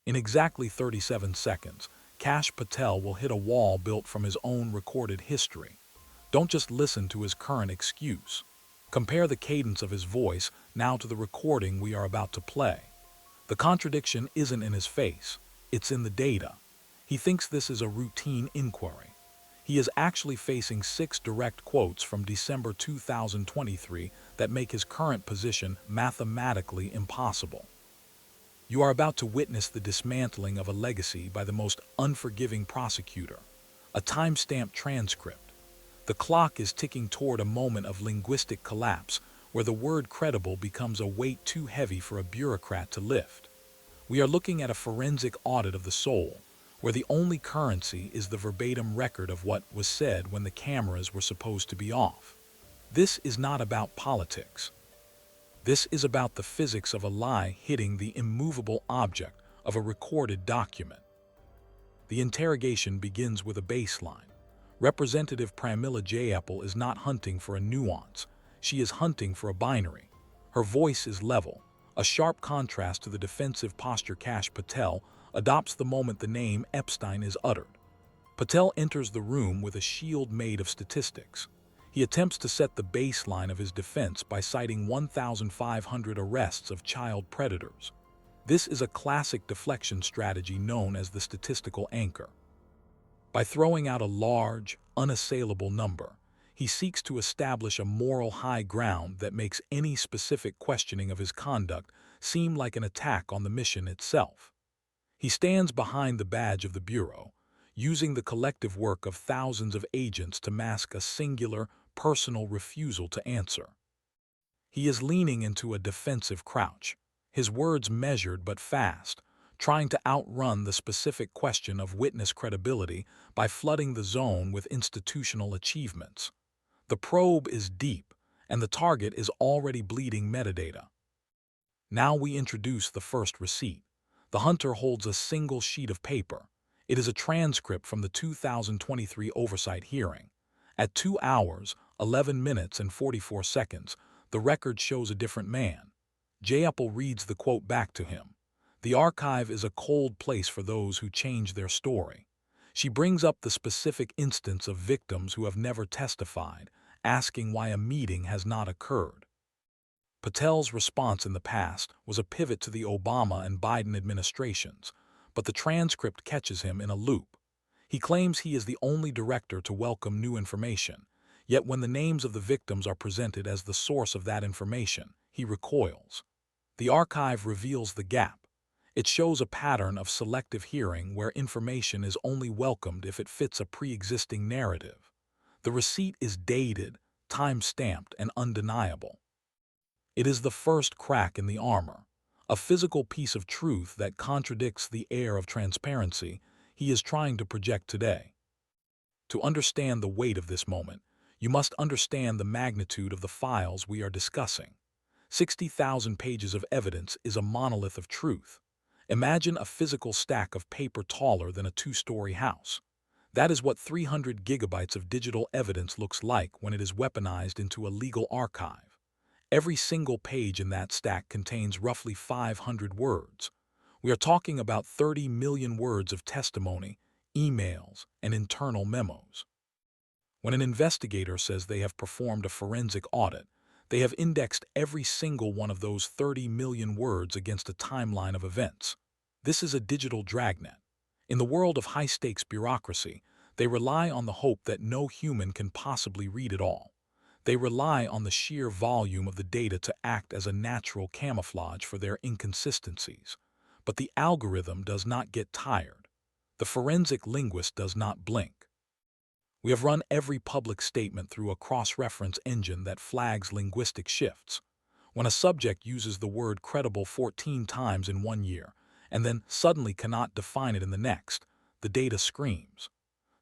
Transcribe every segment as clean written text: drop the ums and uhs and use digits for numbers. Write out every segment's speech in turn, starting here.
In exactly 37 seconds, Kash Patel will hit a wall built from his own recorded history. Don't just listen to his current excuse. Compare the cadence of his voice now to the recording we are about to play. The contradiction isn't in his face, it's in the data. He thinks this is a routine inquiry. He is actually facing 6 direct quotes from December 2023 that make his current position mathematically impossible. You are about to witness the dismantling of a legacy by the most unforgiving prosecutor, a time-stamped transcript. The clock is ticking toward a moment of linguistic collapse where the word credible becomes a weight too heavy for a bureaucrat to lift. We are looking at a forensic audit of the soul, where the only currency is the verbatim record of what was said when the cameras were supposed to be off. This is not about politics. This is about the physics of a lie hitting the immovable object of a recorded document. The interrogation begins with a baseline. Representative Pramila Jayapal is not hunting for a nuance. She is hunting for a binary. Her voice is level, a sharp contrast to the defensive posture Kash Patel adopts the moment the name Epstein is uttered. Patel enters the room with a shield made of statistics. He attempts to set the baseline of his defense by citing 1,500 arrests of child predators. This is a classic deflection strategy known as the statistical anchor. By throwing out a large, unassailable number, he seeks to establish a moral high ground that makes any specific questioning of his conduct seem like an attack on the mission itself. He stands behind the badge of the Bureau, using the collective work of thousands of agents to mask a singular, personal refusal to answer. He is leaning into a defensive crouch, his words measured but fast, trying to outrun the specific question of witness credibility by flooding the zone with institutional achievements. The probe is deep, and the target is already bleeding metadata. Now we introduce the first receipt. The hunter holds a single sheet of paper. It is a transcript from the 2023 oversight hearing. At 2 hours, 11 minutes and 44 seconds, the record shows a different man. Jayapal reads the quote back to him. The archive is a cold place for those who change their story. She brings up the specific instance of victims who have never testified, asking why a meeting has not occurred. Patel's response in the past was a pivot to the Obama and Biden administrations, but the transcript catches him in a loop. He claims he is the only director to welcome new information, yet when the names of the victims are presented as the source of that information, he recoils. The archive reveals the gap. It shows a pattern of selective hearing where information is only welcomed if it fits a pre-existing narrative. The receipt is dated, time-stamped, and undeniable. It is the first crack in the armor, a physical piece of truth that contradicts the air of transparency he is trying to project today. To understand the weight of this moment, you must understand the magnitude of the files we are discussing. 60,000 pages of evidence is a monolith of truth. Imagine a physical stack of paper taller than a 2-story house. That is what 300 gigabytes of digital evidence looks like when it is weaponized into a legal archive. Every single page in that stack contains roughly 500 words. We are talking about 30 million words of testimony, emails, and internal memos. When an investigator says they have performed a forensic audit, they have indexed every single one of those 30 million words against a timeline of events. This is a digital dragnet. In the world of high-stakes bureaucracy, they rely on the hope that no human can possibly read it all. They rely on the sheer volume of the data to act as a natural camouflage for their inconsistencies. But the algorithm does not get tired. The forensic linguist does not blink. We have run every public statement through a cross-reference engine that flags linguistic shifts. When a subject uses the word credible 14 times in 1 year, and then suddenly cannot define it in the next, the data screams.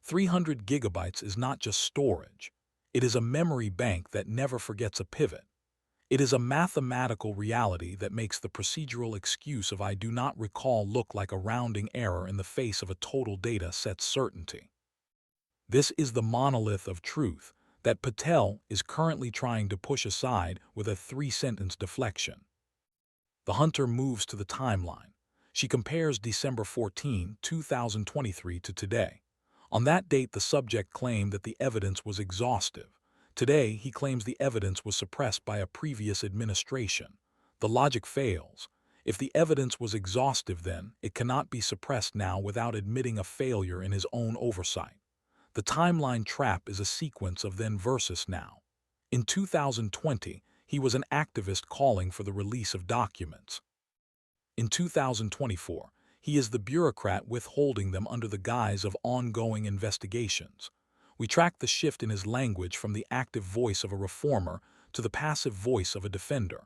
300 gigabytes is not just storage. It is a memory bank that never forgets a pivot. It is a mathematical reality that makes the procedural excuse of "I do not recall" look like a rounding error in the face of a total data set's certainty. This is the monolith of truth that Patel is currently trying to push aside with a 3-sentence deflection. The hunter moves to the timeline, She compares December 14, 2023 to today. On that date, the subject claimed that the evidence was exhaustive. Today, he claims the evidence was suppressed by a previous administration. The logic fails. If the evidence was exhaustive then, it cannot be suppressed now without admitting a failure in his own oversight. The timeline trap is a sequence of then versus now. In 2020, he was an activist calling for the release of documents. In 2024, he is the bureaucrat withholding them under the guise of ongoing investigations. We track the shift in his language from the active voice of a reformer to the passive voice of a defender.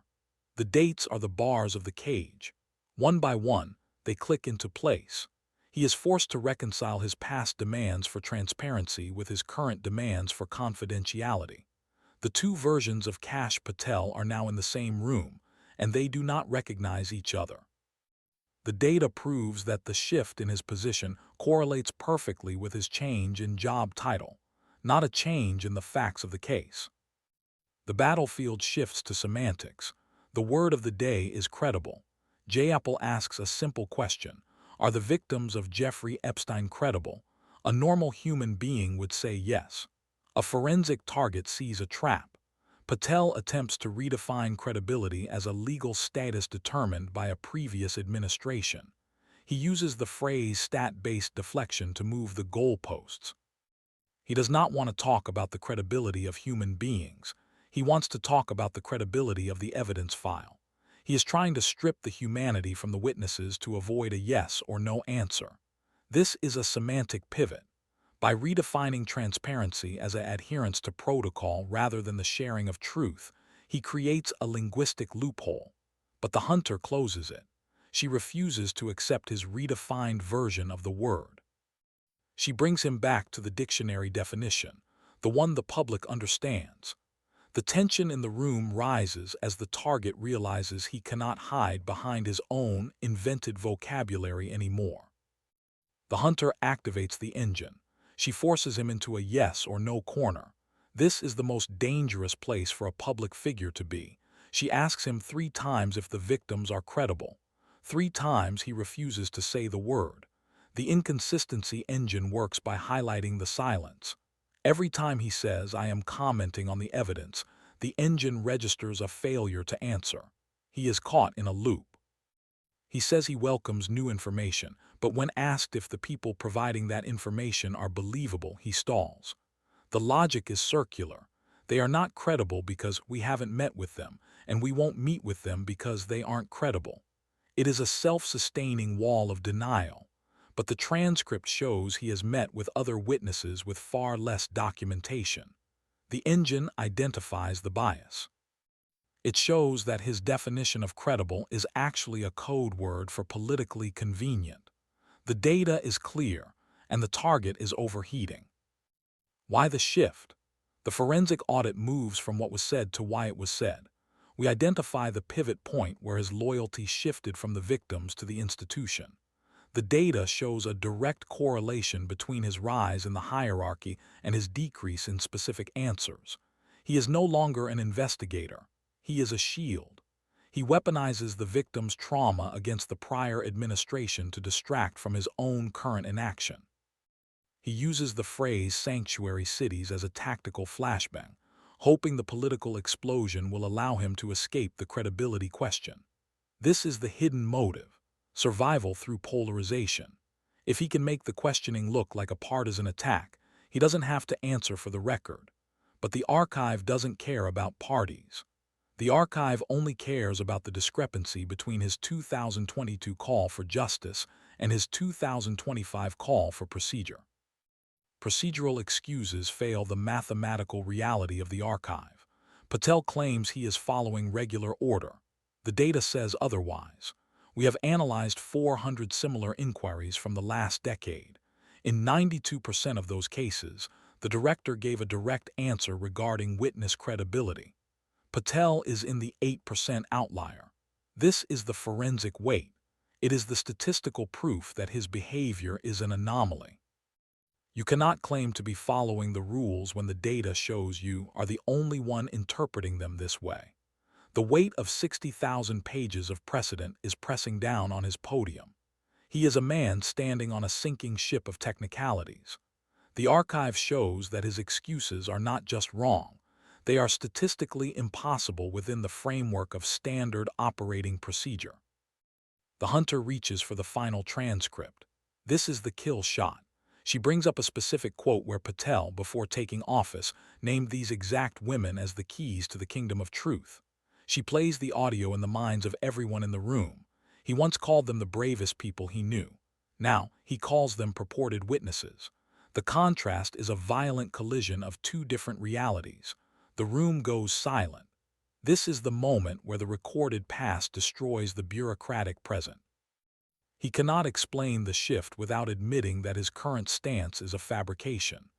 The dates are the bars of the cage. One by one, they click into place. He is forced to reconcile his past demands for transparency with his current demands for confidentiality. The two versions of Kash Patel are now in the same room, and they do not recognize each other. The data proves that the shift in his position correlates perfectly with his change in job title, not a change in the facts of the case. The battlefield shifts to semantics. The word of the day is credible. Apple asks a simple question: are the victims of Jeffrey Epstein credible? A normal human being would say yes. A forensic target sees a trap. Patel attempts to redefine credibility as a legal status determined by a previous administration. He uses the phrase stat-based deflection to move the goalposts. He does not want to talk about the credibility of human beings. He wants to talk about the credibility of the evidence file. He is trying to strip the humanity from the witnesses to avoid a yes or no answer. This is a semantic pivot. By redefining transparency as an adherence to protocol rather than the sharing of truth, he creates a linguistic loophole. But the hunter closes it. She refuses to accept his redefined version of the word. She brings him back to the dictionary definition, the one the public understands. The tension in the room rises as the target realizes he cannot hide behind his own invented vocabulary anymore. The hunter activates the engine. She forces him into a yes or no corner. This is the most dangerous place for a public figure to be. She asks him 3 times if the victims are credible. 3 times he refuses to say the word. The inconsistency engine works by highlighting the silence. Every time he says, "I am commenting on the evidence," the engine registers a failure to answer. He is caught in a loop. He says he welcomes new information, but when asked if the people providing that information are believable, he stalls. The logic is circular. They are not credible because we haven't met with them, and we won't meet with them because they aren't credible. It is a self-sustaining wall of denial, but the transcript shows he has met with other witnesses with far less documentation. The engine identifies the bias. It shows that his definition of credible is actually a code word for politically convenient. The data is clear, and the target is overheating. Why the shift? The forensic audit moves from what was said to why it was said. We identify the pivot point where his loyalty shifted from the victims to the institution. The data shows a direct correlation between his rise in the hierarchy and his decrease in specific answers. He is no longer an investigator. He is a shield. He weaponizes the victim's trauma against the prior administration to distract from his own current inaction. He uses the phrase sanctuary cities as a tactical flashbang, hoping the political explosion will allow him to escape the credibility question. This is the hidden motive: survival through polarization. If he can make the questioning look like a partisan attack, he doesn't have to answer for the record. But the archive doesn't care about parties. The archive only cares about the discrepancy between his 2022 call for justice and his 2025 call for procedure. Procedural excuses fail the mathematical reality of the archive. Patel claims he is following regular order. The data says otherwise. We have analyzed 400 similar inquiries from the last decade. In 92% of those cases, the director gave a direct answer regarding witness credibility. Patel is in the 8% outlier. This is the forensic weight. It is the statistical proof that his behavior is an anomaly. You cannot claim to be following the rules when the data shows you are the only one interpreting them this way. The weight of 60,000 pages of precedent is pressing down on his podium. He is a man standing on a sinking ship of technicalities. The archive shows that his excuses are not just wrong, they are statistically impossible within the framework of standard operating procedure. The hunter reaches for the final transcript. This is the kill shot. She brings up a specific quote where Patel, before taking office, named these exact women as the keys to the kingdom of truth. She plays the audio in the minds of everyone in the room. He once called them the bravest people he knew. Now, he calls them purported witnesses. The contrast is a violent collision of two different realities. The room goes silent. This is the moment where the recorded past destroys the bureaucratic present. He cannot explain the shift without admitting that his current stance is a fabrication.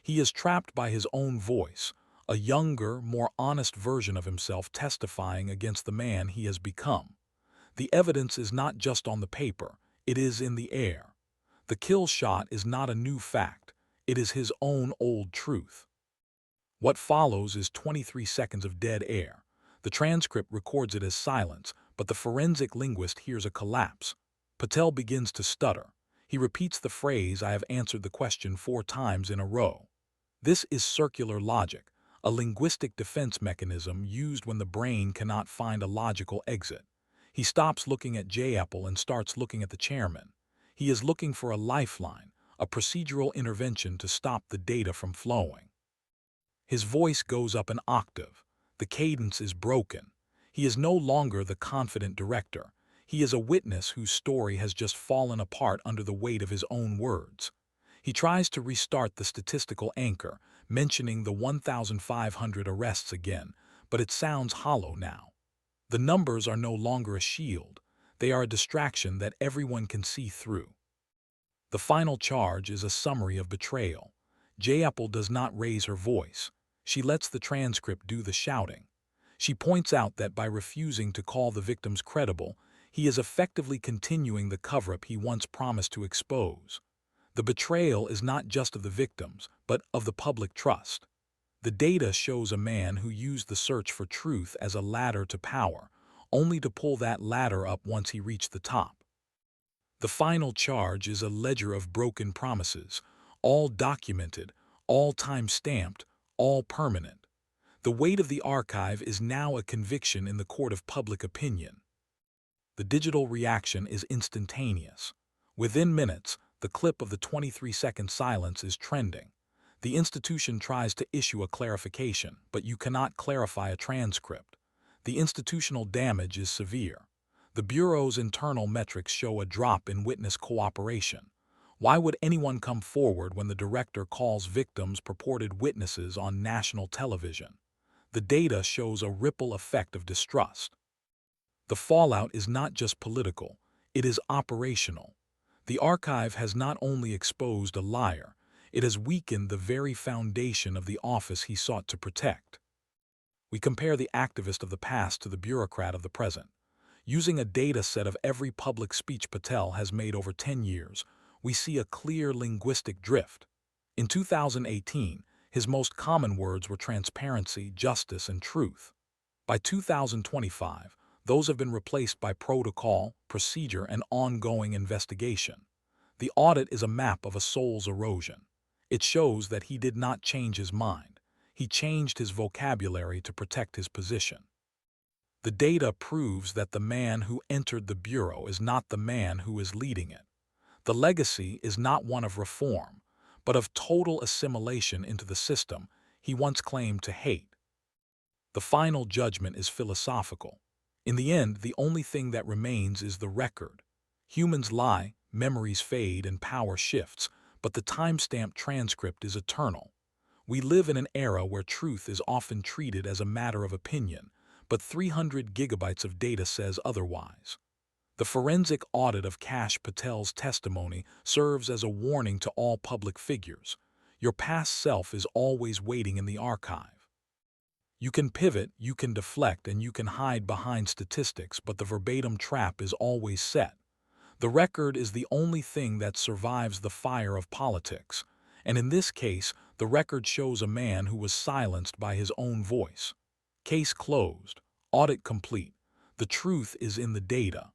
He is trapped by his own voice, a younger, more honest version of himself testifying against the man he has become. The evidence is not just on the paper, it is in the air. The kill shot is not a new fact, it is his own old truth. What follows is 23 seconds of dead air. The transcript records it as silence, but the forensic linguist hears a collapse. Patel begins to stutter. He repeats the phrase, "I have answered the question 4 times in a row." This is circular logic, a linguistic defense mechanism used when the brain cannot find a logical exit. He stops looking at J-Apple and starts looking at the chairman. He is looking for a lifeline, a procedural intervention to stop the data from flowing. His voice goes up an octave. The cadence is broken. He is no longer the confident director. He is a witness whose story has just fallen apart under the weight of his own words. He tries to restart the statistical anchor, mentioning the 1,500 arrests again, but it sounds hollow now. The numbers are no longer a shield. They are a distraction that everyone can see through. The final charge is a summary of betrayal. J-Apple does not raise her voice. She lets the transcript do the shouting. She points out that by refusing to call the victims credible, he is effectively continuing the cover-up he once promised to expose. The betrayal is not just of the victims, but of the public trust. The data shows a man who used the search for truth as a ladder to power, only to pull that ladder up once he reached the top. The final charge is a ledger of broken promises, all documented, all time-stamped, all permanent. The weight of the archive is now a conviction in the court of public opinion. The digital reaction is instantaneous. Within minutes, the clip of the 23-second silence is trending. The institution tries to issue a clarification, but you cannot clarify a transcript. The institutional damage is severe. The Bureau's internal metrics show a drop in witness cooperation. Why would anyone come forward when the director calls victims purported witnesses on national television? The data shows a ripple effect of distrust. The fallout is not just political, it is operational. The archive has not only exposed a liar, it has weakened the very foundation of the office he sought to protect. We compare the activist of the past to the bureaucrat of the present. Using a data set of every public speech Patel has made over 10 years, we see a clear linguistic drift. In 2018, his most common words were transparency, justice, and truth. By 2025, those have been replaced by protocol, procedure, and ongoing investigation. The audit is a map of a soul's erosion. It shows that he did not change his mind. He changed his vocabulary to protect his position. The data proves that the man who entered the Bureau is not the man who is leading it. The legacy is not one of reform, but of total assimilation into the system he once claimed to hate. The final judgment is philosophical. In the end, the only thing that remains is the record. Humans lie, memories fade, and power shifts, but the time-stamped transcript is eternal. We live in an era where truth is often treated as a matter of opinion, but 300 gigabytes of data says otherwise. The forensic audit of Kash Patel's testimony serves as a warning to all public figures. Your past self is always waiting in the archive. You can pivot, you can deflect, and you can hide behind statistics, but the verbatim trap is always set. The record is the only thing that survives the fire of politics, and in this case, the record shows a man who was silenced by his own voice. Case closed. Audit complete. The truth is in the data.